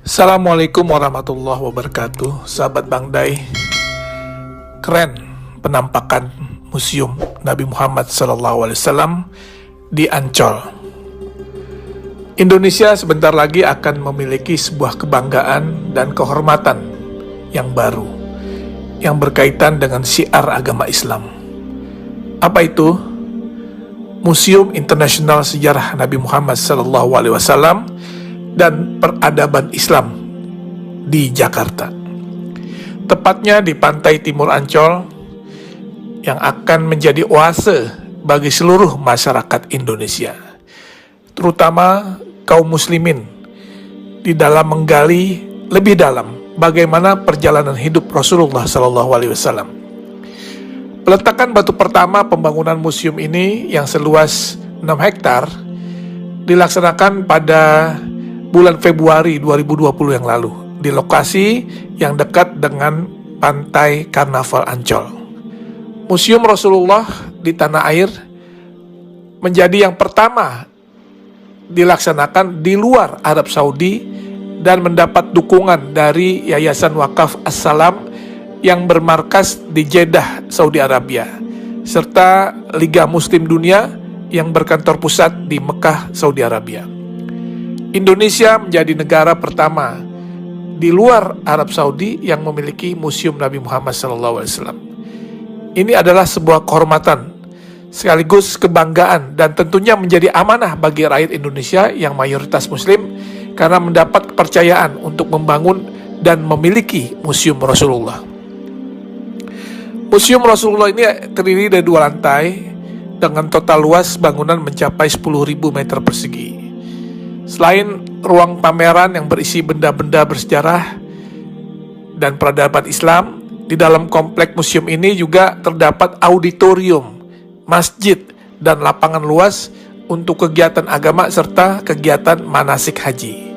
Assalamualaikum warahmatullahi wabarakatuh. Sahabat Bang Dai, keren penampakan Museum Nabi Muhammad SAW di Ancol. Indonesia sebentar lagi akan memiliki sebuah kebanggaan dan kehormatan yang baru yang berkaitan dengan syiar agama Islam. Apa itu? Museum Internasional Sejarah Nabi Muhammad SAW dan Peradaban Islam di Jakarta, tepatnya di pantai timur Ancol, yang akan menjadi oase bagi seluruh masyarakat Indonesia, terutama kaum muslimin, di dalam menggali lebih dalam bagaimana perjalanan hidup Rasulullah SAW. Peletakan batu pertama pembangunan museum ini yang seluas 6 hektar dilaksanakan pada bulan Februari 2020 yang lalu di lokasi yang dekat dengan Pantai Karnaval Ancol. Museum Rasulullah di tanah air menjadi yang pertama dilaksanakan di luar Arab Saudi dan mendapat dukungan dari Yayasan Wakaf As-Salam yang bermarkas di Jeddah, Saudi Arabia, serta Liga Muslim Dunia yang berkantor pusat di Mekah, Saudi Arabia. Indonesia menjadi negara pertama di luar Arab Saudi yang memiliki Museum Nabi Muhammad SAW. Ini adalah sebuah kehormatan, sekaligus kebanggaan, dan tentunya menjadi amanah bagi rakyat Indonesia yang mayoritas Muslim karena mendapat kepercayaan untuk membangun dan memiliki Museum Rasulullah. Museum Rasulullah ini terdiri dari 2 lantai dengan total luas bangunan mencapai 10.000 meter persegi. Selain ruang pameran yang berisi benda-benda bersejarah dan peradaban Islam, di dalam komplek museum ini juga terdapat auditorium, masjid, dan lapangan luas untuk kegiatan agama serta kegiatan manasik haji.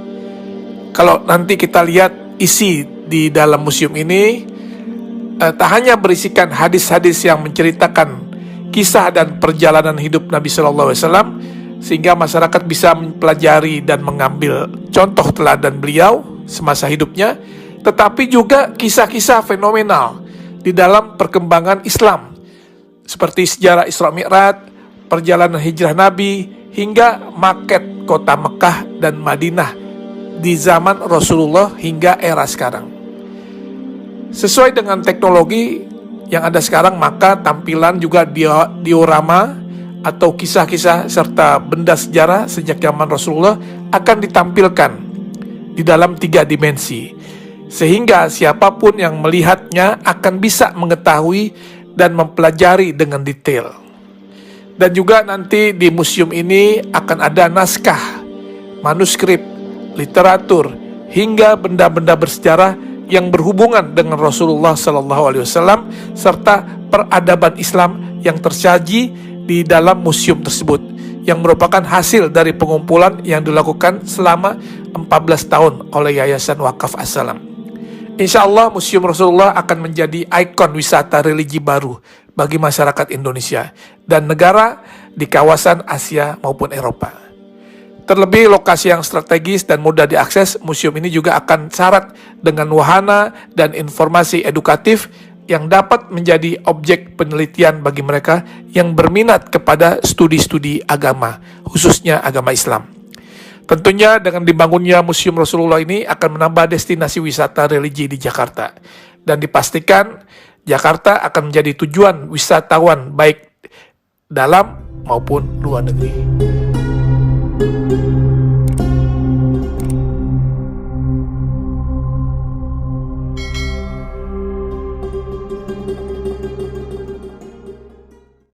Kalau nanti kita lihat isi di dalam museum ini, tak hanya berisikan hadis-hadis yang menceritakan kisah dan perjalanan hidup Nabi SAW, sehingga masyarakat bisa mempelajari dan mengambil contoh teladan beliau semasa hidupnya, tetapi juga kisah-kisah fenomenal di dalam perkembangan Islam, seperti sejarah Isra Mi'raj, perjalanan hijrah Nabi, hingga maket kota Mekah dan Madinah di zaman Rasulullah hingga era sekarang. Sesuai dengan teknologi yang ada sekarang, maka tampilan juga diorama atau kisah-kisah serta benda sejarah sejak zaman Rasulullah akan ditampilkan di dalam 3 dimensi, sehingga siapapun yang melihatnya akan bisa mengetahui dan mempelajari dengan detail. Dan juga nanti di museum ini akan ada naskah, manuskrip, literatur, hingga benda-benda bersejarah yang berhubungan dengan Rasulullah SAW serta peradaban Islam yang tersaji di dalam museum tersebut, yang merupakan hasil dari pengumpulan yang dilakukan selama 14 tahun oleh Yayasan Wakaf As-Salam. Insya Allah Museum Rasulullah akan menjadi ikon wisata religi baru bagi masyarakat Indonesia dan negara di kawasan Asia maupun Eropa. Terlebih lokasi yang strategis dan mudah diakses, museum ini juga akan syarat dengan wahana dan informasi edukatif yang dapat menjadi objek penelitian bagi mereka yang berminat kepada studi-studi agama, khususnya agama Islam. Tentunya dengan dibangunnya Museum Rasulullah ini akan menambah destinasi wisata religi di Jakarta, dan dipastikan Jakarta akan menjadi tujuan wisatawan baik dalam maupun luar negeri.